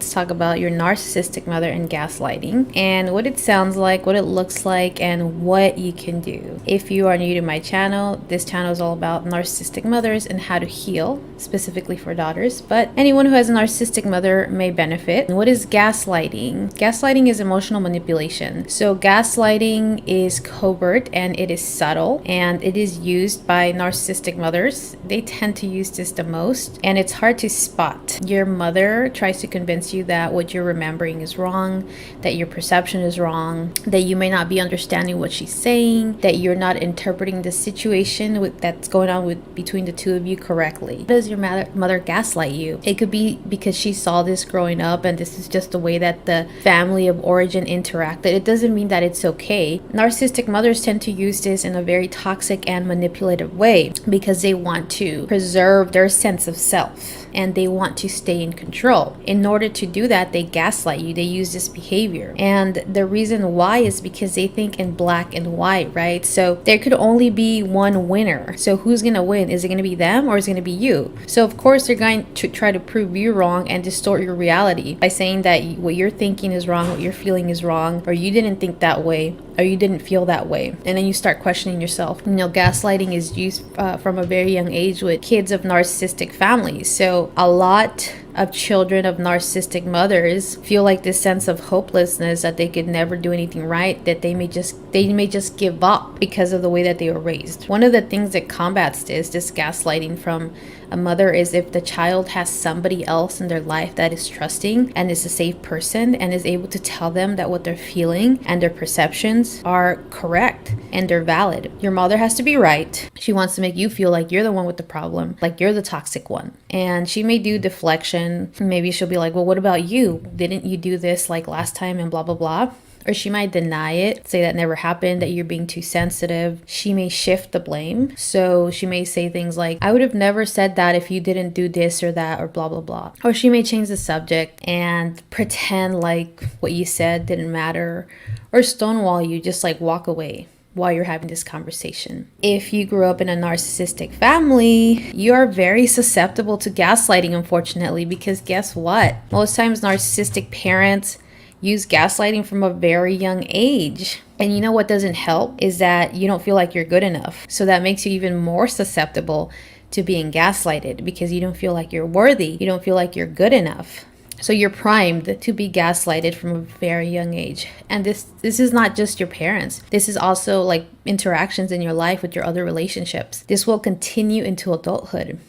let's talk about your narcissistic mother and gaslighting and what it sounds like, what it looks like, and what you can do. If you are new to my channel, this channel is all about narcissistic mothers and how to heal, specifically for daughters, but anyone who has a narcissistic mother may benefit. What is gaslighting? Gaslighting is emotional manipulation. So gaslighting is covert and it is subtle, and it is used by narcissistic mothers. They tend to use this the most, and it's hard to spot. Your mother tries to convince you that what you're remembering is wrong, that your perception is wrong, that you may not be understanding what she's saying, that you're not interpreting the situation that's going on between the two of you correctly. How does your mother gaslight you? It could be because she saw this growing up and this is just the way that the family of origin interacted. It doesn't mean that it's okay. Narcissistic mothers tend to use this in a very toxic and manipulative way because they want to preserve their sense of self and they want to stay in control. In order to do that, they gaslight you. They use this behavior. And the reason why is because they think in black and white, right? So there could only be one winner. So who's going to win? Is it going to be them or is it going to be you? So of course, they're going to try to prove you wrong and distort your reality by saying that what you're thinking is wrong, what you're feeling is wrong, or you didn't think that way, or you didn't feel that way. And then you start questioning yourself. You know, gaslighting is used from a very young age with kids of narcissistic families. So a lot of children of narcissistic mothers feel like this sense of hopelessness, that they could never do anything right, that they may just give up because of the way that they were raised. One of the things that combats this gaslighting from a mother is if the child has somebody else in their life that is trusting and is a safe person and is able to tell them that what they're feeling and their perceptions are correct and they're valid. Your mother has to be right. She wants to make you feel like you're the one with the problem, like you're the toxic one. And she may do deflection. Maybe she'll be like, well, what about you? Didn't you do this like last time and blah, blah, blah. Or she might deny it, say that never happened, that you're being too sensitive. She may shift the blame. So she may say things like, I would have never said that if you didn't do this or that, or blah, blah, blah. Or she may change the subject and pretend like what you said didn't matter, or stonewall you, just like walk away while you're having this conversation. If you grew up in a narcissistic family, you are very susceptible to gaslighting, unfortunately, because guess what? Most times narcissistic parents use gaslighting from a very young age. And you know what doesn't help is that you don't feel like you're good enough. So that makes you even more susceptible to being gaslighted because you don't feel like you're worthy. You don't feel like you're good enough. So you're primed to be gaslighted from a very young age. And this is not just your parents. This is also like interactions in your life with your other relationships. This will continue into adulthood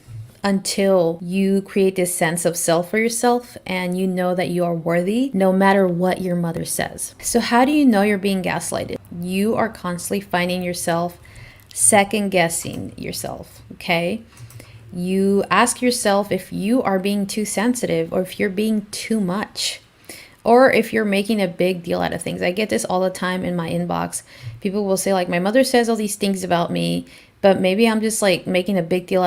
until you create this sense of self for yourself and you know that you are worthy no matter what your mother says. So how do you know you're being gaslighted? You are constantly finding yourself second guessing yourself, okay? You ask yourself if you are being too sensitive or if you're being too much, or if you're making a big deal out of things. I get this all the time in my inbox. People will say like, my mother says all these things about me, but maybe I'm just like making a big deal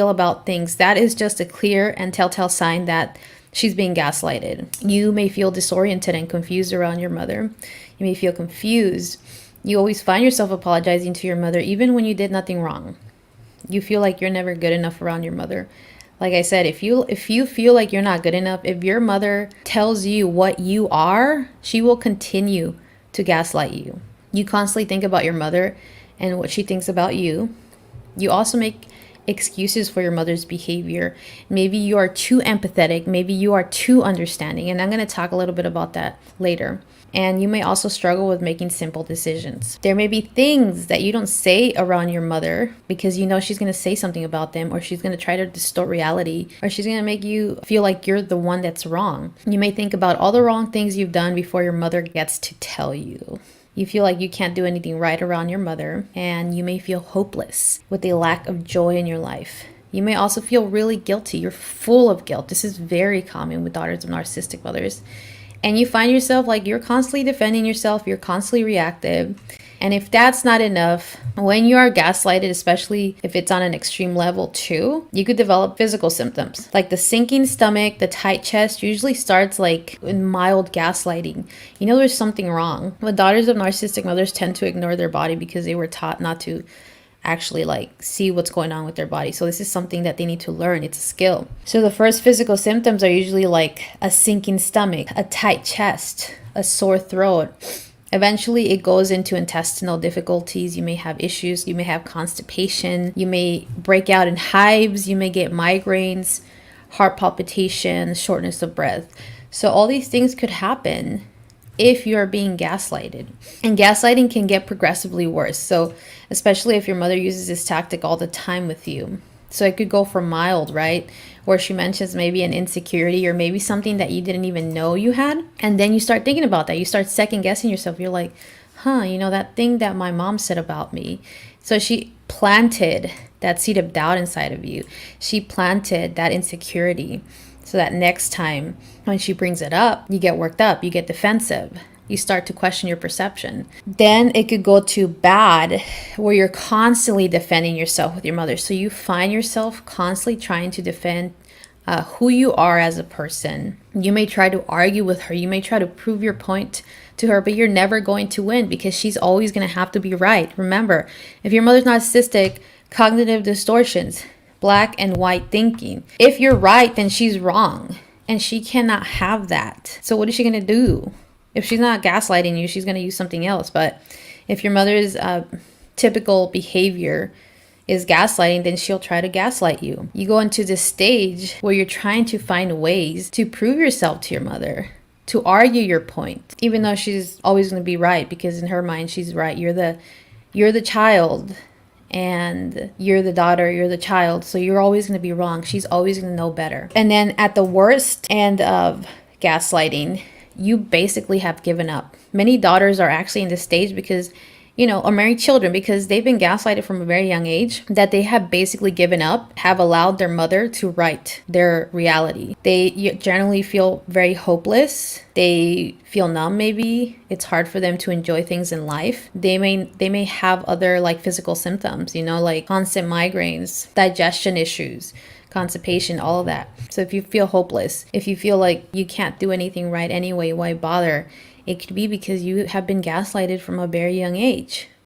about things. That is just a clear and telltale sign that she's being gaslighted. You may feel disoriented and confused around your mother. You may feel confused. You always find yourself apologizing to your mother even when you did nothing wrong. You feel like you're never good enough around your mother. Like I said, if you feel like you're not good enough, if your mother tells you what you are, she will continue to gaslight you. You constantly think about your mother and what she thinks about you. You also make excuses for your mother's behavior. Maybe you are too empathetic. Maybe you are too understanding. And I'm going to talk a little bit about that later. And you may also struggle with making simple decisions. There may be things that you don't say around your mother because you know she's going to say something about them, or she's going to try to distort reality, or she's going to make you feel like you're the one that's wrong. You may think about all the wrong things you've done before your mother gets to tell you. You feel like you can't do anything right around your mother, and you may feel hopeless with a lack of joy in your life. You may also feel really guilty. You're full of guilt. This is very common with daughters of narcissistic mothers. And you find yourself like you're constantly defending yourself. You're constantly reactive. And if that's not enough, when you are gaslighted, especially if it's on an extreme level too, you could develop physical symptoms. Like the sinking stomach, the tight chest usually starts like in mild gaslighting. You know there's something wrong. But daughters of narcissistic mothers tend to ignore their body because they were taught not to actually like see what's going on with their body. So this is something that they need to learn. It's a skill. So the first physical symptoms are usually like a sinking stomach, a tight chest, a sore throat. Eventually it goes into intestinal difficulties. You may have issues, you may have constipation, you may break out in hives, you may get migraines, heart palpitations, shortness of breath. So all these things could happen if you're being gaslighted. And gaslighting can get progressively worse. So especially if your mother uses this tactic all the time with you. So it could go from mild, right? Where she mentions maybe an insecurity or maybe something that you didn't even know you had. And then you start thinking about that. You start second guessing yourself. You're like, you know, that thing that my mom said about me. So she planted that seed of doubt inside of you. She planted that insecurity. So that next time when she brings it up, you get worked up, you get defensive, you start to question your perception. Then it could go too bad where you're constantly defending yourself with your mother. So you find yourself constantly trying to defend who you are as a person. You may try to argue with her. You may try to prove your point to her, but you're never going to win because she's always going to have to be right. Remember, if your mother's narcissistic, cognitive distortions, black and white thinking. If you're right, then she's wrong. And she cannot have that. So what is she going to do? If she's not gaslighting you, she's going to use something else. But if your mother's typical behavior is gaslighting, then she'll try to gaslight you. You go into this stage where you're trying to find ways to prove yourself to your mother, to argue your point, even though she's always going to be right, because in her mind, she's right. You're the child. And you're the daughter, you're the child, so you're always going to be wrong. She's always going to know better. And then at the worst end of gaslighting, you basically have given up. Many daughters are actually in this stage because, you know, or married children, because they've been gaslighted from a very young age, that they have basically given up, have allowed their mother to write their reality. They generally feel very hopeless. They feel numb maybe. It's hard for them to enjoy things in life. They may have other like physical symptoms, you know, like constant migraines, digestion issues, constipation, all of that. So if you feel hopeless, if you feel like you can't do anything right anyway, why bother? It could be because you have been gaslighted from a very young age.